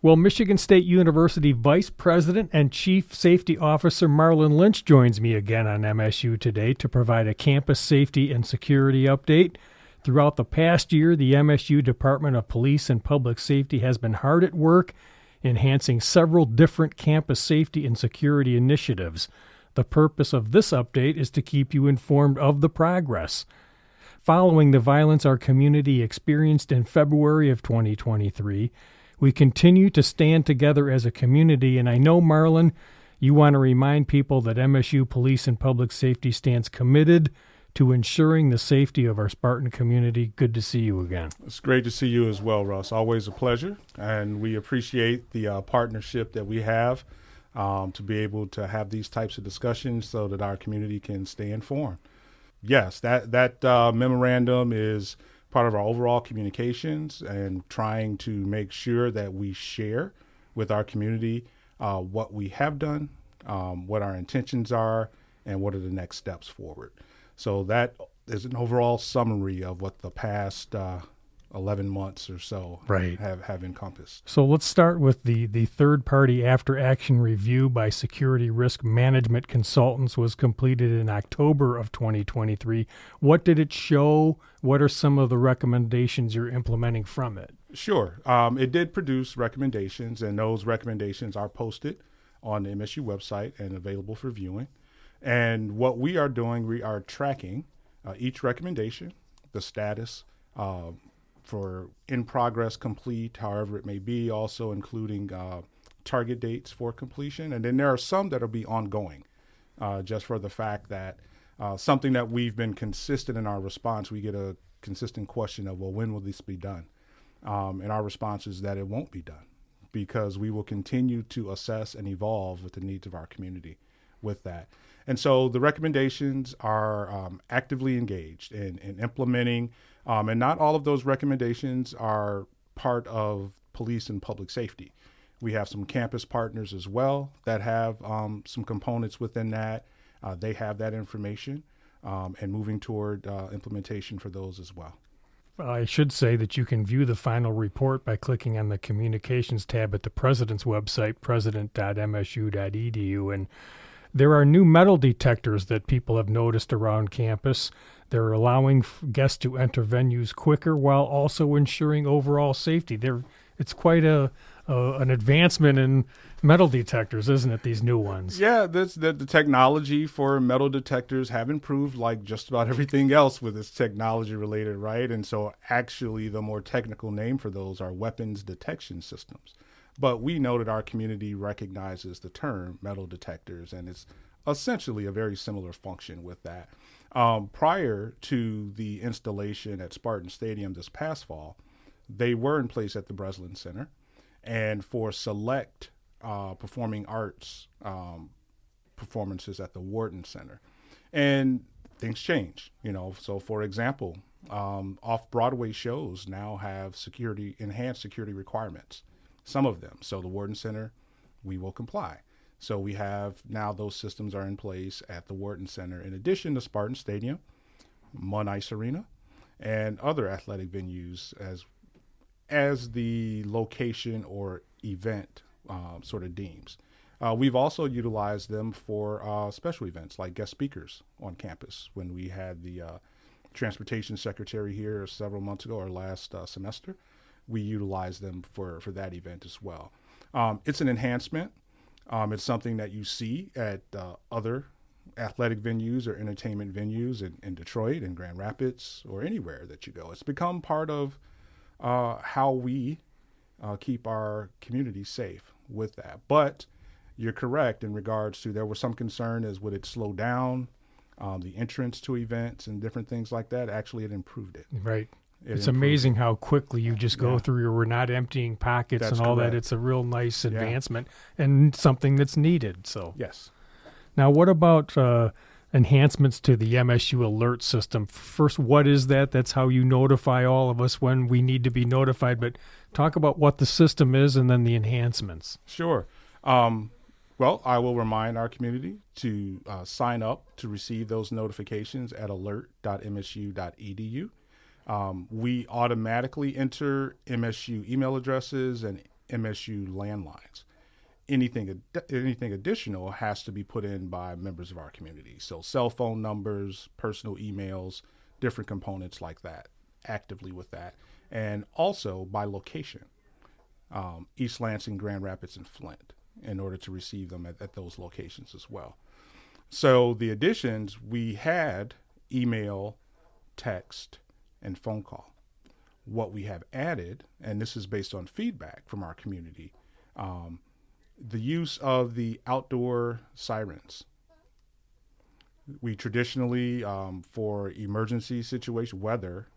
Well, Michigan State University Vice President and Chief Safety Officer Marlon Lynch joins me again on MSU Today to provide a campus safety and security update. Throughout the past year, the MSU Department of Police and Public Safety has been hard at work enhancing several different campus safety and security initiatives. The purpose of this update is to keep you informed of the progress. Following the violence our community experienced in February of 2023, we continue to stand together as a community, and I know, Marlon, you want to remind people that MSU Police and Public Safety stands committed to ensuring the safety of our Spartan community. Good to see you again. It's great to see you as well, Russ. Always a pleasure, and we appreciate the partnership that we have to be able to have these types of discussions so that our community can stay informed. Yes, that memorandum is part of our overall communications and trying to make sure that we share with our community what we have done, what our intentions are, and what are the next steps forward. So that is an overall summary of what the past 11 months or so have encompassed. So let's start with the third-party after-action review by Security Risk Management Consultants was completed in October of 2023. What did it show? What are some of the recommendations you're implementing from it? Sure. It did produce recommendations, and those recommendations are posted on the MSU website and available for viewing. And what we are doing, we are tracking each recommendation, the status, for in progress, complete, however it may be, also including target dates for completion. And then there are some that will be ongoing, just for the fact that something that we've been consistent in our response, we get a consistent question of, well, when will this be done? And our response is that it won't be done because we will continue to assess and evolve with the needs of our community with that. And so the recommendations are actively engaged in implementing, and not all of those recommendations are part of police and public safety. We have some campus partners as well that have some components within that. They have that information and moving toward implementation for those as well. I should say that you can view the final report by clicking on the Communications tab at the President's website, president.msu.edu, and there are new metal detectors that people have noticed around campus. They're allowing guests to enter venues quicker while also ensuring overall safety. It's quite an advancement in metal detectors, isn't it, these new ones? Yeah, the technology for metal detectors have improved like just about everything else with its technology related, right? And so actually the more technical name for those are weapons detection systems. But we know that our community recognizes the term metal detectors, and it's essentially a very similar function with that. Prior to the installation at Spartan Stadium this past fall, they were in place at the Breslin Center, and for select performing arts performances at the Wharton Center. And things change, So for example, off-Broadway shows now have enhanced security requirements. Some of them. So the Wharton Center, we will comply. So we have now those systems are in place at the Wharton Center, in addition to Spartan Stadium, Munn Ice Arena, and other athletic venues as the location or event sort of deems. We've also utilized them for special events like guest speakers on campus. When we had the transportation secretary here several months ago or last semester, we utilize them for that event as well. It's an enhancement. It's something that you see at other athletic venues or entertainment venues in Detroit and Grand Rapids or anywhere that you go. It's become part of how we keep our community safe with that. But you're correct in regards to there was some concern as would it slow down the entrance to events and different things like that. Actually, it improved it. Right. It's amazing how quickly you just go through. We're not emptying pockets and all that. It's a real nice advancement and something that's needed. So yes. Now, what about enhancements to the MSU Alert system? First, what is that? That's how you notify all of us when we need to be notified. But talk about what the system is and then the enhancements. Sure. Well, I will remind our community to sign up to receive those notifications at alert.msu.edu. We automatically enter MSU email addresses and MSU landlines. Anything additional has to be put in by members of our community. So cell phone numbers, personal emails, different components like that, actively with that. And also by location, East Lansing, Grand Rapids, and Flint, in order to receive them at those locations as well. So the additions, we had email, text, and phone call. What we have added, and this is based on feedback from our community, the use of the outdoor sirens. We traditionally, for emergency situation, weather,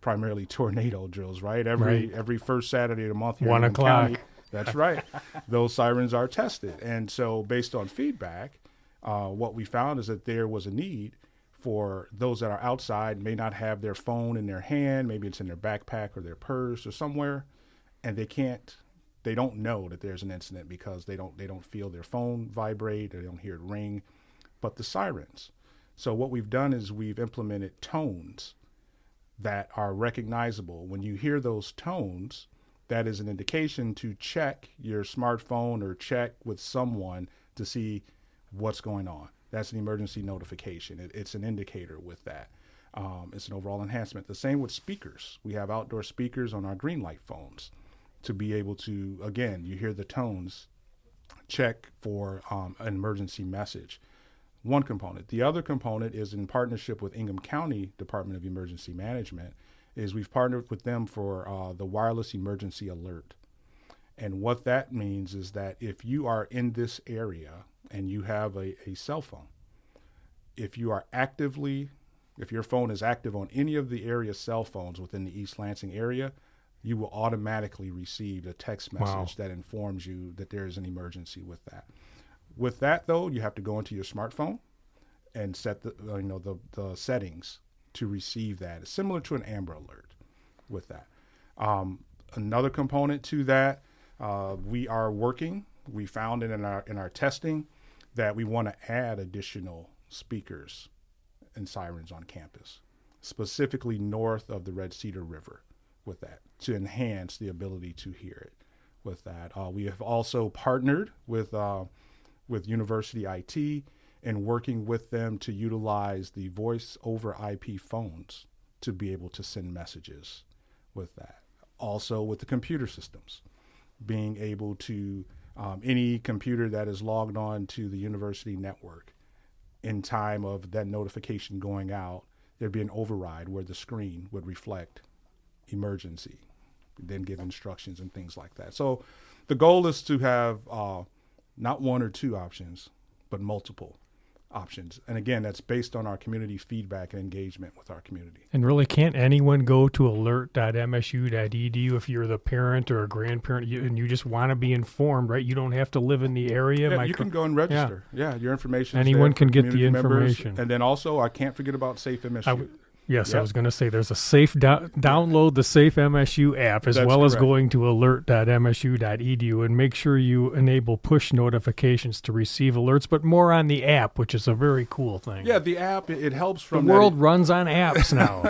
primarily tornado drills, right? Every first Saturday of the month here 1 in o'clock. County, that's right. Those sirens are tested. And so based on feedback, what we found is that there was a need for those that are outside, may not have their phone in their hand, maybe it's in their backpack or their purse or somewhere, and they don't know that there's an incident because they don't feel their phone vibrate or they don't hear it ring, but the sirens. So what we've done is we've implemented tones that are recognizable. When you hear those tones, that is an indication to check your smartphone or check with someone to see what's going on. That's an emergency notification. It's an indicator with that. It's an overall enhancement. The same with speakers. We have outdoor speakers on our green light phones to be able to, again, you hear the tones, check for an emergency message. One component. The other component is in partnership with Ingham County Department of Emergency Management, is we've partnered with them for the wireless emergency alert. And what that means is that if you are in this area and you have a cell phone, if your phone is active on any of the area cell phones within the East Lansing area, you will automatically receive a text message that informs you that there is an emergency with that. With that, though, you have to go into your smartphone and set the settings to receive that. It's similar to an Amber Alert with that. Another component to that, we found it in our testing that we want to add additional speakers and sirens on campus, specifically north of the Red Cedar River with that, to enhance the ability to hear it with that. We have also partnered with University IT and working with them to utilize the voice over IP phones to be able to send messages with that. Also with the computer systems, being able to, any computer that is logged on to the university network in time of that notification going out, there'd be an override where the screen would reflect emergency, then give instructions and things like that. So the goal is to have not one or two options, but multiple options. And again, that's based on our community feedback and engagement with our community. And really, can't anyone go to alert.msu.edu if you're the parent or a grandparent and you just want to be informed, right? You don't have to live in the area. Yeah, you can go and register. Yeah, your information. Anyone can get the information. Members. And then also, I can't forget about SafeMSU. Yes, I was going to say there's a download the SafeMSU app as well as going to alert.msu.edu and make sure you enable push notifications to receive alerts, but more on the app, which is a very cool thing. Yeah, the app, it helps from the world runs on apps now.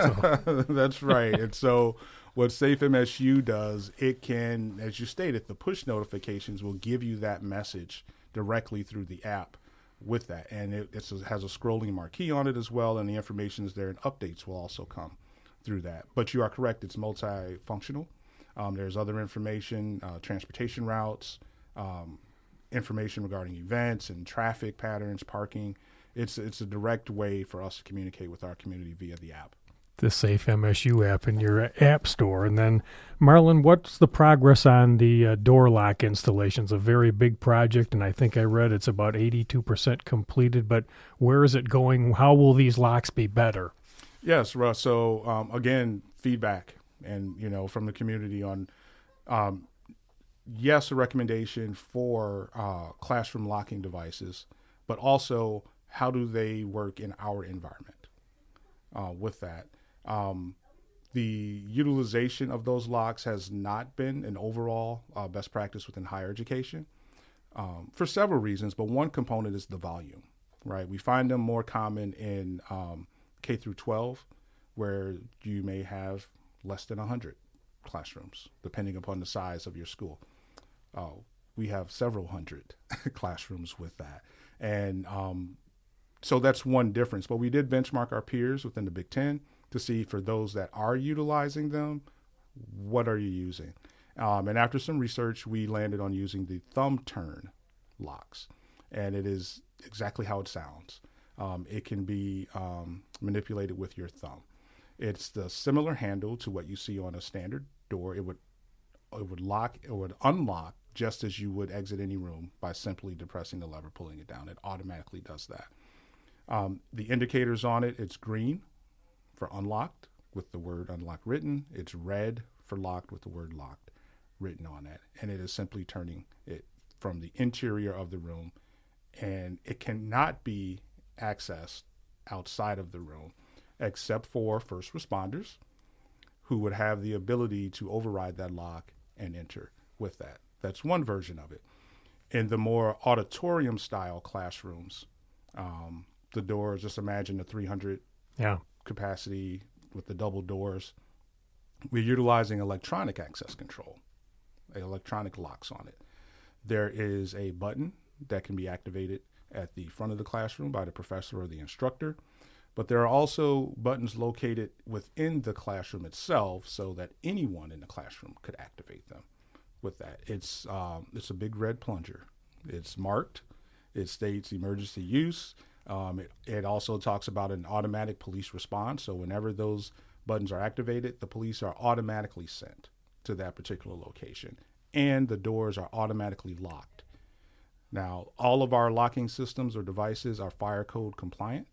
So. That's right. And so what SafeMSU does, it can, as you stated, the push notifications will give you that message directly through the app. With that, and it has a scrolling marquee on it as well, and the information is there, and updates will also come through that. But you are correct; it's multifunctional. There's other information, transportation routes, information regarding events and traffic patterns, parking. It's a direct way for us to communicate with our community via the app. The SafeMSU app in your app store. And then, Marlon, what's the progress on the door lock installations? A very big project, and I think I read it's about 82% completed, but where is it going? How will these locks be better? Yes, Russ. So, again, feedback and, from the community on, yes, a recommendation for classroom locking devices, but also how do they work in our environment with that. The utilization of those locks has not been an overall best practice within higher education for several reasons, but one component is the volume, right? We find them more common in K through 12, where you may have less than 100 classrooms, depending upon the size of your school. We have several hundred classrooms with that. And so that's one difference. But we did benchmark our peers within the Big Ten to see for those that are utilizing them, what are you using? And after some research, we landed on using the thumb turn locks. And it is exactly how it sounds. It can be manipulated with your thumb. It's the similar handle to what you see on a standard door. It would lock, it would unlock just as you would exit any room by simply depressing the lever, pulling it down. It automatically does that. The indicators on it, it's green for unlocked with the word unlock written. It's red for locked with the word locked written on it. And it is simply turning it from the interior of the room, and it cannot be accessed outside of the room except for first responders who would have the ability to override that lock and enter with that. That's one version of it. In the more auditorium style classrooms, the doors, just imagine the 300 capacity with the double doors. We're utilizing electronic access control, electronic locks on it. There is a button that can be activated at the front of the classroom by the professor or the instructor, but there are also buttons located within the classroom itself so that anyone in the classroom could activate them with that. It's a big red plunger. It's marked. It states emergency use. It also talks about an automatic police response. So whenever those buttons are activated, the police are automatically sent to that particular location, and the doors are automatically locked. Now, all of our locking systems or devices are fire code compliant.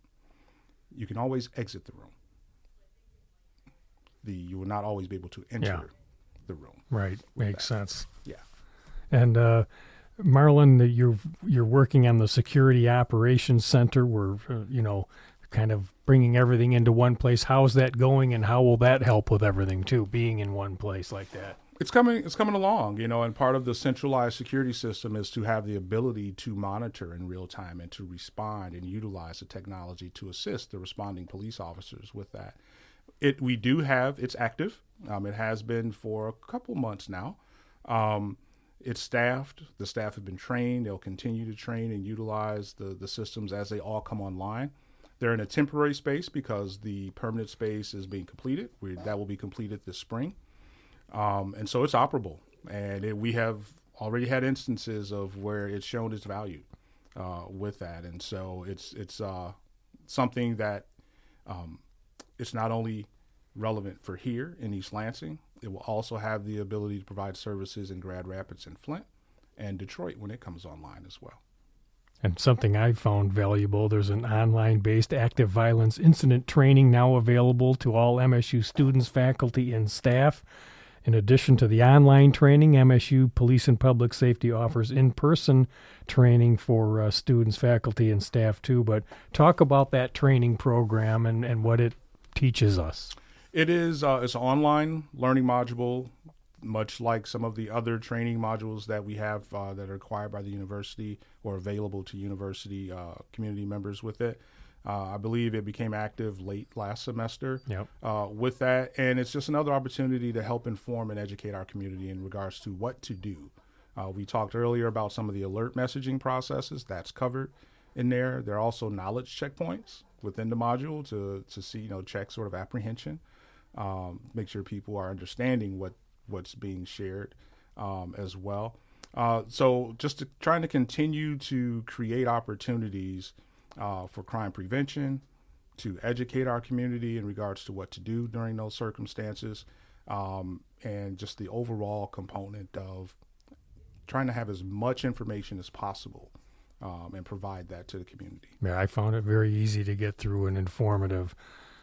You can always exit the room. You will not always be able to enter the room. Right. Makes sense. Yeah. And Marlon, you're working on the Security Operations Center. We're kind of bringing everything into one place. How's that going, and how will that help with everything too, being in one place like that? It's coming along, and part of the centralized security system is to have the ability to monitor in real time and to respond and utilize the technology to assist the responding police officers with that. It's active. It has been for a couple months now. It's staffed. The staff have been trained. They'll continue to train and utilize the systems as they all come online. They're in a temporary space because the permanent space is being completed. That will be completed this spring. And so it's operable. And we have already had instances of where it's shown its value with that. And so it's something that it's not only relevant for here in East Lansing, it will also have the ability to provide services in Grand Rapids and Flint and Detroit when it comes online as well. And something I found valuable, there's an online-based active violence incident training now available to all MSU students, faculty, and staff. In addition to the online training, MSU Police and Public Safety offers in-person training for students, faculty, and staff too. But talk about that training program and what it teaches us. It is it's an online learning module, much like some of the other training modules that we have that are required by the university or available to university community members with it. I believe it became active late last semester with that. And it's just another opportunity to help inform and educate our community in regards to what to do. We talked earlier about some of the alert messaging processes. That's covered in there. There are also knowledge checkpoints within the module to see, check sort of apprehension, make sure people are understanding what's being shared as well. So just trying to continue to create opportunities for crime prevention, to educate our community in regards to what to do during those circumstances, and just the overall component of trying to have as much information as possible and provide that to the community. Yeah, I found it very easy to get through and informative.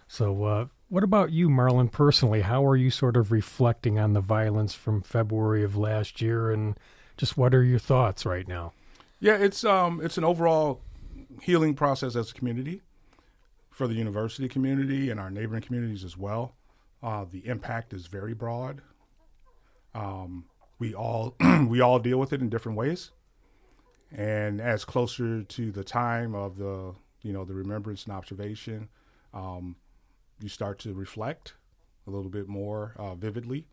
So what about you, Marlon, personally? How are you sort of reflecting on the violence from February of last year, and just what are your thoughts right now? Yeah, it's an overall healing process as a community, for the university community and our neighboring communities as well. The impact is very broad. We all deal with it in different ways. And as closer to the time of the remembrance and observation, you start to reflect a little bit more vividly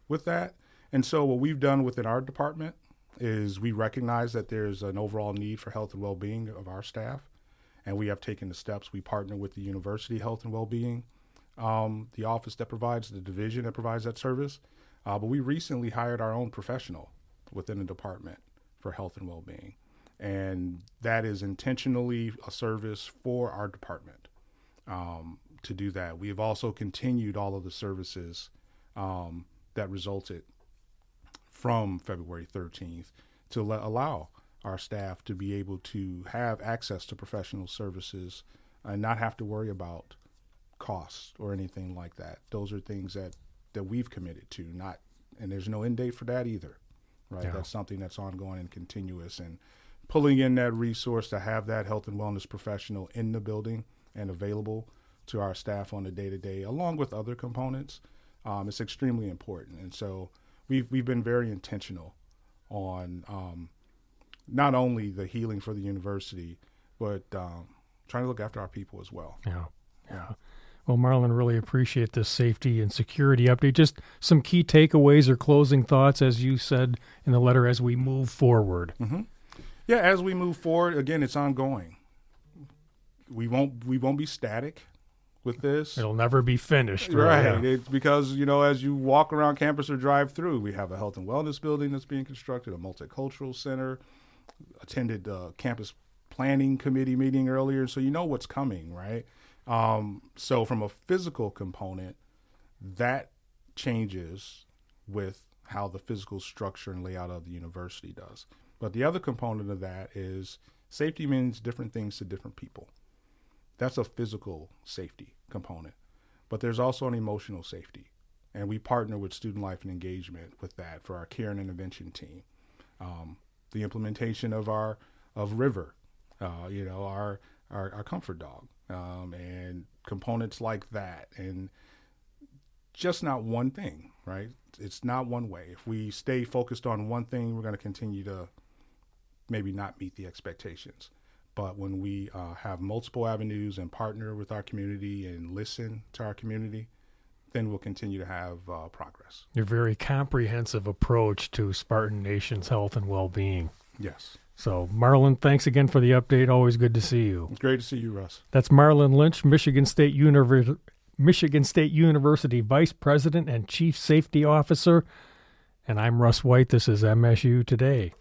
with that. And so what we've done within our department is we recognize that there's an overall need for health and well-being of our staff, and we have taken the steps. We partner with the university health and well-being, the office that provides, the division that provides that service. But we recently hired our own professional within the department for health and well-being. And that is intentionally a service for our department to do that. We have also continued all of the services that resulted from February 13th to allow our staff to be able to have access to professional services and not have to worry about costs or anything like that. Those are things that we've committed to, and there's no end date for that either, right? Yeah. That's something that's ongoing and continuous, and pulling in that resource to have that health and wellness professional in the building and available to our staff on a day-to-day, along with other components, it's extremely important. And so we've been very intentional on not only the healing for the university, but trying to look after our people as well. Yeah. Well, Marlon, really appreciate this safety and security update. Just some key takeaways or closing thoughts, as you said in the letter, as we move forward. Mm-hmm. Yeah, as we move forward, again, it's ongoing. We won't be static with this. It'll never be finished. Right. Yeah. It's because, as you walk around campus or drive through, we have a health and wellness building that's being constructed, a multicultural center, attended campus planning committee meeting earlier. So you know what's coming, right? So from a physical component, that changes with how the physical structure and layout of the university does. But the other component of that is safety means different things to different people. That's a physical safety component. But there's also an emotional safety. And we partner with Student Life and Engagement with that for our care and intervention team. The implementation of River, our comfort dog, and components like that. And just not one thing, right? It's not one way. If we stay focused on one thing, we're going to continue to maybe not meet the expectations. But when we have multiple avenues and partner with our community and listen to our community, then we'll continue to have progress. Your very comprehensive approach to Spartan Nation's health and well-being. Yes. So, Marlon, thanks again for the update. Always good to see you. It's great to see you, Russ. That's Marlon Lynch, Michigan State University Vice President and Chief Safety Officer. And I'm Russ White. This is MSU Today.